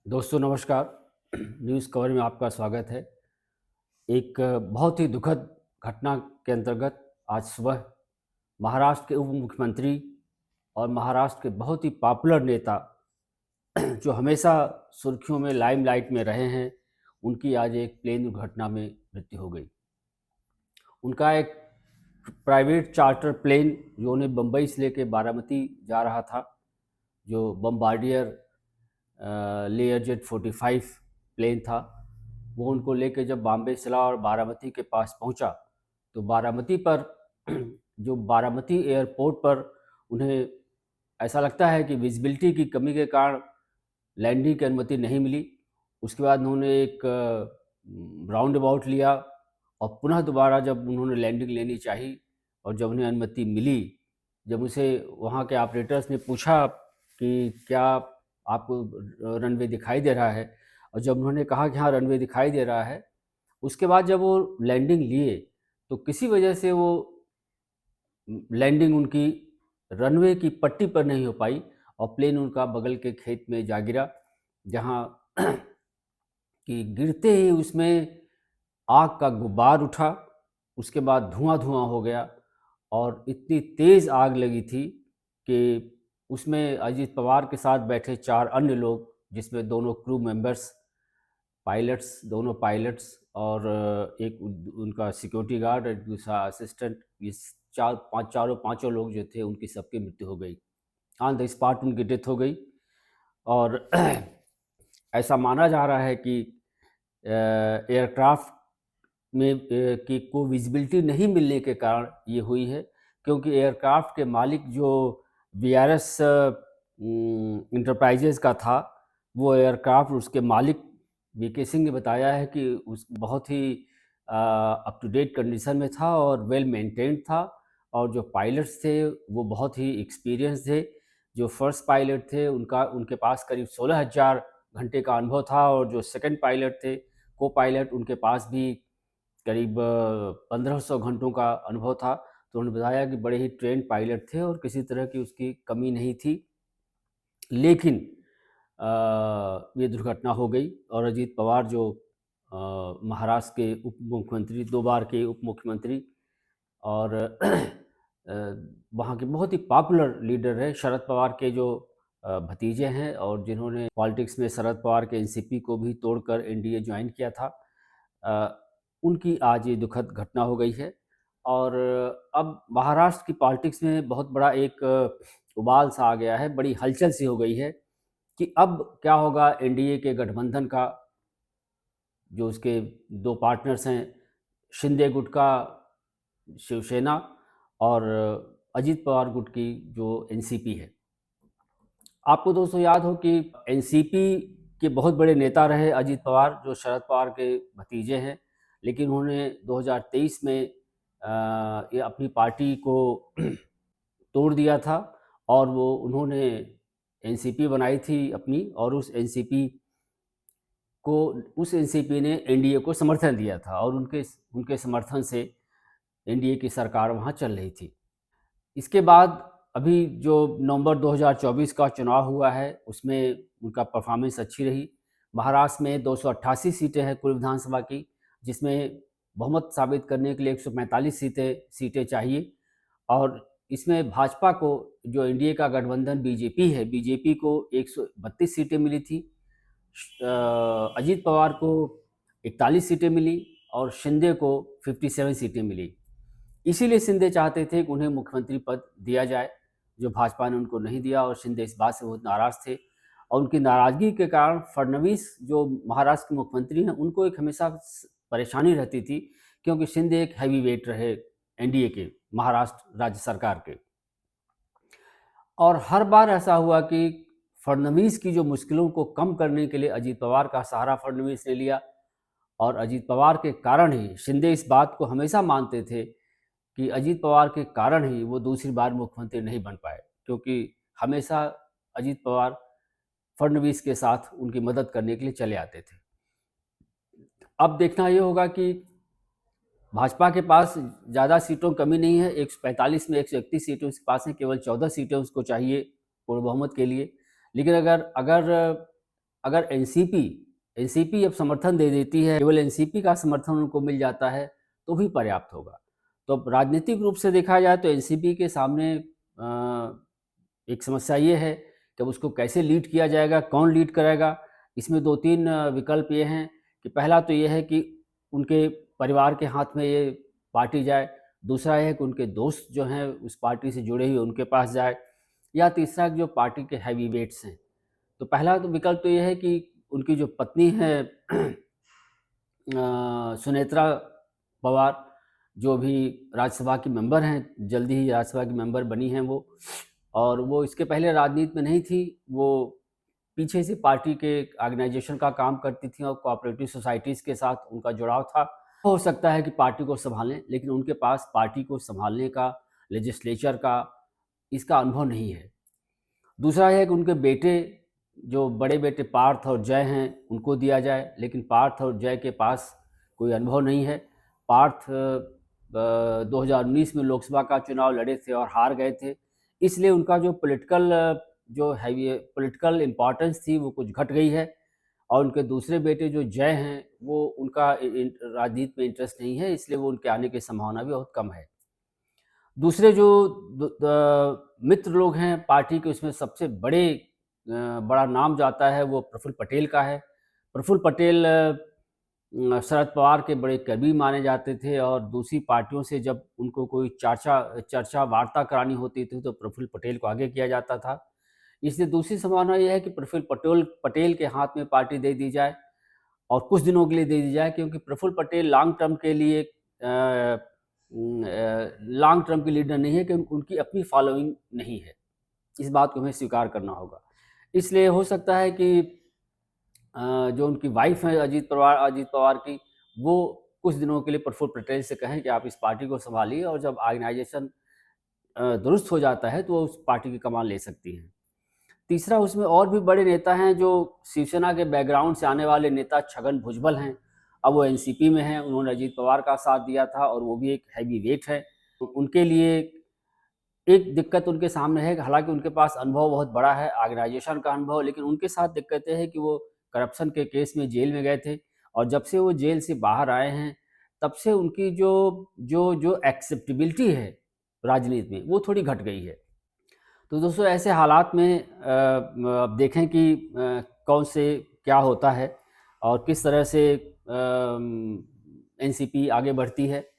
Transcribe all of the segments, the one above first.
दोस्तों नमस्कार। News cover में आपका स्वागत है। एक बहुत ही दुखद घटना के अंतर्गत आज सुबह महाराष्ट्र के उप मुख्यमंत्री और महाराष्ट्र के बहुत ही पॉपुलर नेता जो हमेशा सुर्खियों में लाइमलाइट में रहे हैं, उनकी आज एक प्लेन दुर्घटना में मृत्यु हो गई। उनका एक प्राइवेट चार्टर प्लेन जो उन्हें बम्बई से लेकर बारामती जा रहा था, जो बम्बार्डियर लेयरजेट 45 प्लेन था, वो उनको लेके जब बॉम्बे चला और बारामती के पास पहुंचा, तो बारामती पर जो बारामती एयरपोर्ट पर उन्हें ऐसा लगता है कि विजिबिलिटी की कमी के कारण लैंडिंग की अनुमति नहीं मिली। उसके बाद उन्होंने एक राउंड अबाउट लिया और पुनः दोबारा जब उन्होंने लैंडिंग लेनी चाहिए और जब उन्हें अनुमति मिली, जब उसे वहाँ के ऑपरेटर्स ने पूछा कि क्या आपको रनवे दिखाई दे रहा है, और जब उन्होंने कहा कि हाँ रनवे दिखाई दे रहा है, उसके बाद जब वो लैंडिंग लिए तो किसी वजह से वो लैंडिंग उनकी रनवे की पट्टी पर नहीं हो पाई और प्लेन उनका बगल के खेत में जा गिरा, जहाँ कि गिरते ही उसमें आग का गुबार उठा। उसके बाद धुआं-धुआं हो गया और इतनी तेज़ आग लगी थी कि उसमें अजीत पवार के साथ बैठे 4 अन्य लोग, जिसमें दोनों क्रू मेंबर्स, पायलट्स, दोनों पायलट्स और एक उनका सिक्योरिटी गार्ड और दूसरा असिस्टेंट, ये 4-5 चारों पाँचों लोग जो थे उनकी सबकी मृत्यु हो गई। ऑन द स्पॉट उनकी डेथ हो गई। और ऐसा माना जा रहा है कि एयरक्राफ्ट में की को विजिबिलिटी नहीं मिलने के कारण ये हुई है, क्योंकि एयरक्राफ्ट के मालिक जो वीआरएस इंटरप्राइजेज़ का था, वो एयरक्राफ्ट उसके मालिक वीके सिंह ने बताया है कि उस बहुत ही अप टू डेट कंडीशन में था और वेल मेंटेन्ड था, और जो पायलट्स थे वो बहुत ही एक्सपीरियंस थे। जो फर्स्ट पायलट थे उनके पास करीब 16,000 घंटे का अनुभव था, और जो सेकंड पायलट थे, को पायलट, उनके पास भी करीब 1500 घंटों का अनुभव था। तो उन्होंने बताया कि बड़े ही ट्रेन्ड पायलट थे और किसी तरह की उसकी कमी नहीं थी। लेकिन ये दुर्घटना हो गई और अजीत पवार जो महाराष्ट्र के उप मुख्यमंत्री, 2 बार के उप मुख्यमंत्री और वहाँ के बहुत ही पॉपुलर लीडर रहे, शरद पवार के जो भतीजे हैं और जिन्होंने पॉलिटिक्स में शरद पवार के एनसीपी को भी तोड़कर एनडीए ज्वाइन किया था, उनकी आज ये दुखद घटना हो गई है। और अब महाराष्ट्र की पॉलिटिक्स में बहुत बड़ा एक उबाल सा आ गया है, बड़ी हलचल सी हो गई है कि अब क्या होगा एनडीए के गठबंधन का। जो उसके 2 पार्टनर्स हैं, शिंदे गुट का शिवसेना और अजीत पवार गुट की जो एनसीपी है। आपको दोस्तों याद हो कि एनसीपी के बहुत बड़े नेता रहे अजीत पवार, जो शरद पवार के भतीजे हैं, लेकिन उन्होंने 2023 में ये अपनी पार्टी को तोड़ दिया था और वो उन्होंने एनसीपी बनाई थी अपनी, और उस एनसीपी ने एनडीए को समर्थन दिया था और उनके उनके समर्थन से एनडीए की सरकार वहाँ चल रही थी। इसके बाद अभी जो नवंबर 2024 का चुनाव हुआ है, उसमें उनका परफॉर्मेंस अच्छी रही। महाराष्ट्र में 288 सीटें हैं कुल विधानसभा की, जिसमें बहुमत साबित करने के लिए 145 सीटें चाहिए, और इसमें भाजपा को, जो एनडीए का गठबंधन बीजेपी है, बीजेपी को 132 सीटें मिली थी। अजीत पवार को 41 सीटें मिली और शिंदे को 57 सीटें मिली। इसीलिए शिंदे चाहते थे कि उन्हें मुख्यमंत्री पद दिया जाए, जो भाजपा ने उनको नहीं दिया, और शिंदे इस बात से बहुत नाराज़ थे। और उनकी नाराज़गी के कारण फडणवीस जो महाराष्ट्र के मुख्यमंत्री हैं, उनको एक हमेशा परेशानी रहती थी, क्योंकि शिंदे एक हैवी वेट रहे एनडीए के, महाराष्ट्र राज्य सरकार के। और हर बार ऐसा हुआ कि फडणवीस की जो मुश्किलों को कम करने के लिए अजीत पवार का सहारा फडणवीस ने लिया, और अजीत पवार के कारण ही शिंदे इस बात को हमेशा मानते थे कि अजीत पवार के कारण ही वो दूसरी बार मुख्यमंत्री नहीं बन पाए, क्योंकि हमेशा अजीत पवार फडणवीस के साथ उनकी मदद करने के लिए चले आते थे। अब देखना ये होगा कि भाजपा के पास ज़्यादा सीटों की कमी नहीं है, 145 में 131 सीटें उसके पास हैं, केवल 14 सीटें उसको चाहिए पूर्ण बहुमत के लिए। लेकिन अगर अगर अगर एनसीपी अब समर्थन दे देती है, केवल एनसीपी का समर्थन उनको मिल जाता है तो भी पर्याप्त होगा। तो अब राजनीतिक रूप से देखा जाए तो एनसीपी के सामने एक समस्या ये है कि अब उसको कैसे लीड किया जाएगा, कौन लीड करेगा। इसमें 2-3 विकल्प ये हैं कि पहला तो ये है कि उनके परिवार के हाथ में ये पार्टी जाए, दूसरा ये है कि उनके दोस्त जो हैं उस पार्टी से जुड़े हुए उनके पास जाए, या तीसरा जो पार्टी के हैवी वेट्स हैं। तो पहला तो विकल्प तो ये है कि उनकी जो पत्नी है सुनेत्रा पवार, जो भी राज्यसभा की मेंबर हैं, जल्दी ही राज्यसभा की मेंबर बनी हैं वो, और वो इसके पहले राजनीति में नहीं थी। वो पीछे से पार्टी के ऑर्गेनाइजेशन का काम करती थी और कोऑपरेटिव सोसाइटीज़ के साथ उनका जुड़ाव था। हो सकता है कि पार्टी को सँभालें, लेकिन उनके पास पार्टी को सँभालने का, लेजिस्लेचर का, इसका अनुभव नहीं है। दूसरा है कि उनके बेटे, जो बड़े बेटे पार्थ और जय हैं, उनको दिया जाए, लेकिन पार्थ और जय के पास कोई अनुभव नहीं है। पार्थ 2019 में लोकसभा का चुनाव लड़े थे और हार गए थे, इसलिए उनका जो पॉलिटिकल इम्पोर्टेंस थी वो कुछ घट गई है। और उनके दूसरे बेटे जो जय हैं, वो उनका राजनीति में इंटरेस्ट नहीं है, इसलिए वो उनके आने की संभावना भी बहुत कम है। दूसरे जो मित्र लोग हैं पार्टी के, उसमें सबसे बड़ा नाम जो आता है वो प्रफुल्ल पटेल का है। प्रफुल्ल पटेल शरद पवार के बड़े करीबी माने जाते थे, और दूसरी पार्टियों से जब उनको कोई चर्चा वार्ता करानी होती थी तो प्रफुल्ल पटेल को आगे किया जाता था। इसलिए दूसरी संभावना यह है कि प्रफुल्ल पटेल के हाथ में पार्टी दे दी जाए, और कुछ दिनों के लिए दे दी जाए, क्योंकि प्रफुल्ल पटेल लॉन्ग टर्म के लीडर नहीं है, कि उनकी अपनी फॉलोइंग नहीं है। इस बात को हमें स्वीकार करना होगा। इसलिए हो सकता है कि जो उनकी वाइफ है अजीत पवार की, वो कुछ दिनों के लिए प्रफुल्ल पटेल से कहें कि आप इस पार्टी को संभालिए, और जब ऑर्गेनाइजेशन दुरुस्त हो जाता है तो वो उस पार्टी की कमान ले सकती हैं। तीसरा, उसमें और भी बड़े नेता हैं जो शिवसेना के बैकग्राउंड से आने वाले नेता छगन भुजबल हैं। अब वो एनसीपी में हैं, उन्होंने अजीत पवार का साथ दिया था और वो भी एक हैवी वेट है। तो उनके लिए एक दिक्कत उनके सामने है कि हालांकि उनके पास अनुभव बहुत बड़ा है, ऑर्गेनाइजेशन का अनुभव, लेकिन उनके साथ दिक्कतें हैं कि वो करप्शन के केस में जेल में गए थे, और जब से वो जेल से बाहर आए हैं तब से उनकी जो जो जो एक्सेप्टेबिलिटी है राजनीति में, वो थोड़ी घट गई है। तो दोस्तों, ऐसे हालात में अब देखें कि कौन से क्या होता है और किस तरह से एनसीपी आगे बढ़ती है।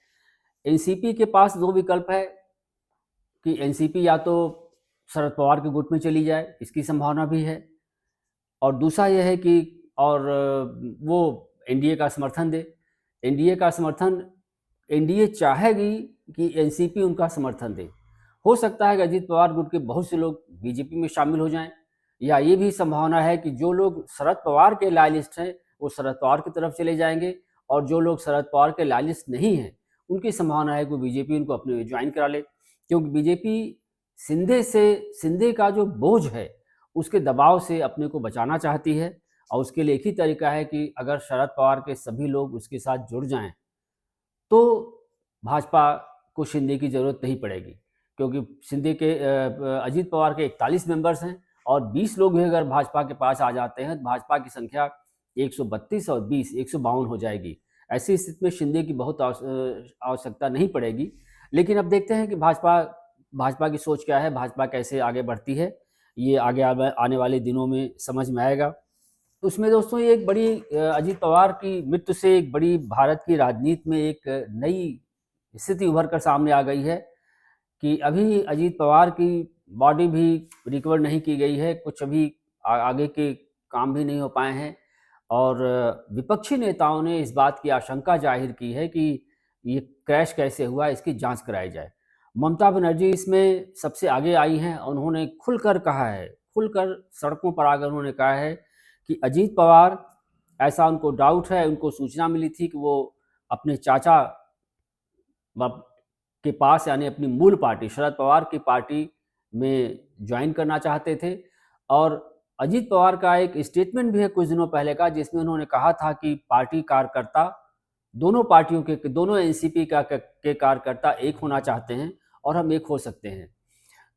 एनसीपी के पास दो विकल्प है कि एनसीपी या तो शरद पवार के गुट में चली जाए, इसकी संभावना भी है, और दूसरा यह है कि वो एनडीए का समर्थन दे। एनडीए चाहेगी कि एनसीपी उनका समर्थन दे। हो सकता है कि अजीत पवार गुट के बहुत से लोग बीजेपी में शामिल हो जाएं, या ये भी संभावना है कि जो लोग शरद पवार के लॉयलिस्ट हैं वो शरद पवार की तरफ चले जाएंगे, और जो लोग शरद पवार के लॉयलिस्ट नहीं हैं उनकी संभावना है कि बीजेपी उनको अपने में ज्वाइन करा ले, क्योंकि बीजेपी सिंधे का जो बोझ है उसके दबाव से अपने को बचाना चाहती है, और उसके लिए एक ही तरीका है कि अगर शरद पवार के सभी लोग उसके साथ जुड़ जाएं तो भाजपा को शिंदे की ज़रूरत नहीं पड़ेगी, क्योंकि शिंदे के अजीत पवार के 41 मेंबर्स हैं, और 20 लोग भी अगर भाजपा के पास आ जाते हैं तो भाजपा की संख्या 132 और 20 152 हो जाएगी। ऐसी स्थिति में शिंदे की बहुत आवश्यकता नहीं पड़ेगी। लेकिन अब देखते हैं कि भाजपा की सोच क्या है, भाजपा कैसे आगे बढ़ती है, ये आगे आने वाले दिनों में समझ में आएगा। तो उसमें दोस्तों, ये एक बड़ी अजीत पवार की मृत्यु से एक बड़ी भारत की राजनीति में एक नई स्थिति उभर कर सामने आ गई है कि अभी अजीत पवार की बॉडी भी रिकवर नहीं की गई है, कुछ अभी आगे के काम भी नहीं हो पाए हैं, और विपक्षी नेताओं ने इस बात की आशंका जाहिर की है कि ये क्रैश कैसे हुआ, इसकी जांच कराई जाए। ममता बनर्जी इसमें सबसे आगे आई हैं, और उन्होंने खुलकर कहा है, खुलकर सड़कों पर आकर उन्होंने कहा है कि अजीत पवार, ऐसा उनको डाउट है, उनको सूचना मिली थी कि वो अपने चाचा के पास, यानी अपनी मूल पार्टी शरद पवार की पार्टी में ज्वाइन करना चाहते थे। और अजीत पवार का एक स्टेटमेंट भी है कुछ दिनों पहले का, जिसमें उन्होंने कहा था कि पार्टी कार्यकर्ता, दोनों पार्टियों के, दोनों एनसीपी के कार्यकर्ता एक होना चाहते हैं, और हम एक हो सकते हैं।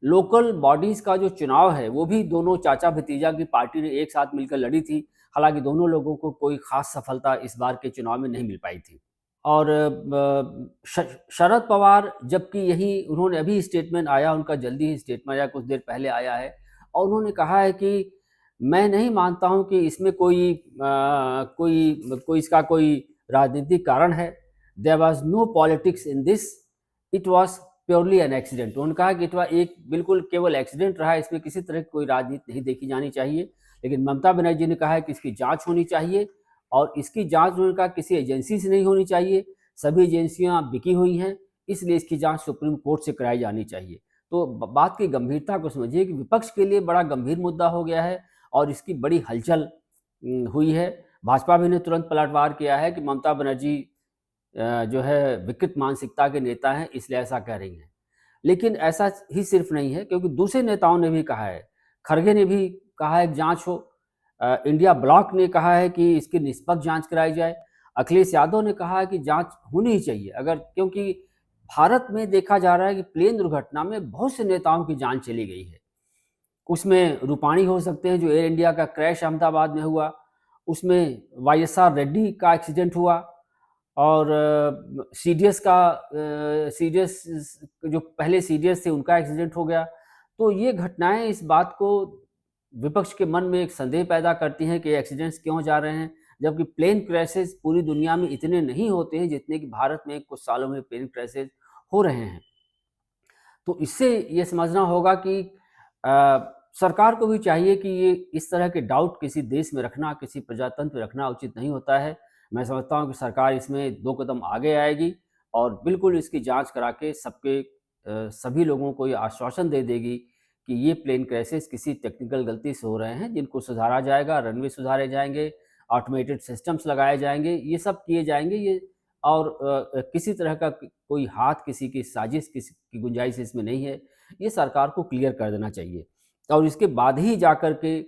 लोकल बॉडीज़ का जो चुनाव है वो भी दोनों चाचा भतीजा की पार्टी ने एक साथ मिलकर लड़ी थी, हालांकि दोनों लोगों को कोई खास सफलता इस बार के चुनाव में नहीं मिल पाई थी। और शरद पवार, जबकि यही उन्होंने अभी स्टेटमेंट आया, उनका जल्दी ही स्टेटमेंट आया, कुछ देर पहले आया है, और उन्होंने कहा है कि मैं नहीं मानता हूं कि इसमें कोई इसका कोई राजनीतिक कारण है। There was no politics in this, it was purely an accident. उन्होंने कहा कि इट वाज एक बिल्कुल केवल एक्सीडेंट रहा, इसमें किसी तरह की कोई राजनीति नहीं देखी जानी चाहिए। लेकिन ममता बनर्जी ने कहा है कि इसकी जांच होनी चाहिए, और इसकी जांच उन्होंने कहा किसी एजेंसी से नहीं होनी चाहिए, सभी एजेंसियां बिकी हुई हैं, इसलिए इसकी जांच सुप्रीम कोर्ट से कराई जानी चाहिए। तो बात की गंभीरता को समझिए कि विपक्ष के लिए बड़ा गंभीर मुद्दा हो गया है और इसकी बड़ी हलचल हुई है। भाजपा भी ने तुरंत पलटवार किया है कि ममता बनर्जी जो है विकृत मानसिकता के नेता हैं, इसलिए ऐसा कह रही हैं। लेकिन ऐसा ही सिर्फ नहीं है, क्योंकि दूसरे नेताओं ने भी कहा है, खड़गे ने भी कहा है कि जांच हो, इंडिया ब्लॉक ने कहा है कि इसकी निष्पक्ष जांच कराई जाए, अखिलेश यादव ने कहा है कि जांच होनी ही चाहिए, अगर क्योंकि भारत में देखा जा रहा है कि प्लेन दुर्घटना में बहुत से नेताओं की जान चली गई है। उसमें रूपाणी हो सकते हैं, जो एयर इंडिया का क्रैश अहमदाबाद में हुआ, उसमें वाईएसआर रेड्डी का एक्सीडेंट हुआ, और सीडीएस जो पहले सीडीएस थे उनका एक्सीडेंट हो गया। तो ये घटनाएं इस बात को विपक्ष के मन में एक संदेह पैदा करती हैं कि एक्सीडेंट्स क्यों जा रहे हैं, जबकि प्लेन क्रैशेस पूरी दुनिया में इतने नहीं होते हैं जितने कि भारत में कुछ सालों में प्लेन क्रैशेस हो रहे हैं। तो इससे ये समझना होगा कि सरकार को भी चाहिए कि ये इस तरह के डाउट किसी देश में रखना, किसी प्रजातंत्र में रखना उचित नहीं होता है। मैं समझता हूँ कि सरकार इसमें 2 कदम आगे आएगी और बिल्कुल इसकी जांच करा के सभी लोगों को ये आश्वासन दे देगी कि ये प्लेन क्रैशेस किसी टेक्निकल गलती से हो रहे हैं, जिनको सुधारा जाएगा, रनवे सुधारे जाएंगे, ऑटोमेटेड सिस्टम्स लगाए जाएंगे, ये सब किए जाएंगे। ये और किसी तरह का कोई हाथ, किसी की साजिश, किसी की गुंजाइश इसमें नहीं है। ये सरकार को क्लियर कर देना चाहिए, और इसके बाद ही जाकर के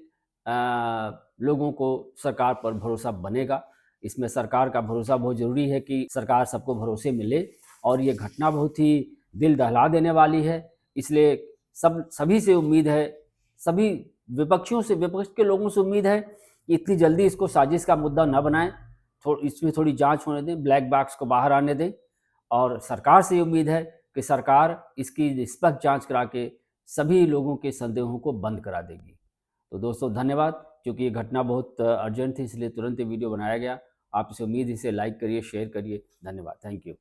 लोगों को सरकार पर भरोसा बनेगा। इसमें सरकार का भरोसा बहुत ज़रूरी है कि सरकार सबको भरोसे में ले, और ये घटना बहुत ही दिल दहला देने वाली है। इसलिए सभी से उम्मीद है, सभी विपक्ष के लोगों से उम्मीद है कि इतनी जल्दी इसको साजिश का मुद्दा न बनाएं, इसमें थोड़ी जांच होने दें, ब्लैक बॉक्स को बाहर आने दें, और सरकार से उम्मीद है कि सरकार इसकी निष्पक्ष जांच करा के सभी लोगों के संदेहों को बंद करा देगी। तो दोस्तों धन्यवाद, क्योंकि ये घटना बहुत अर्जेंट थी, इसलिए तुरंत ये वीडियो बनाया गया। आप इसे उम्मीद इसे लाइक करिए, शेयर करिए। धन्यवाद, थैंक यू।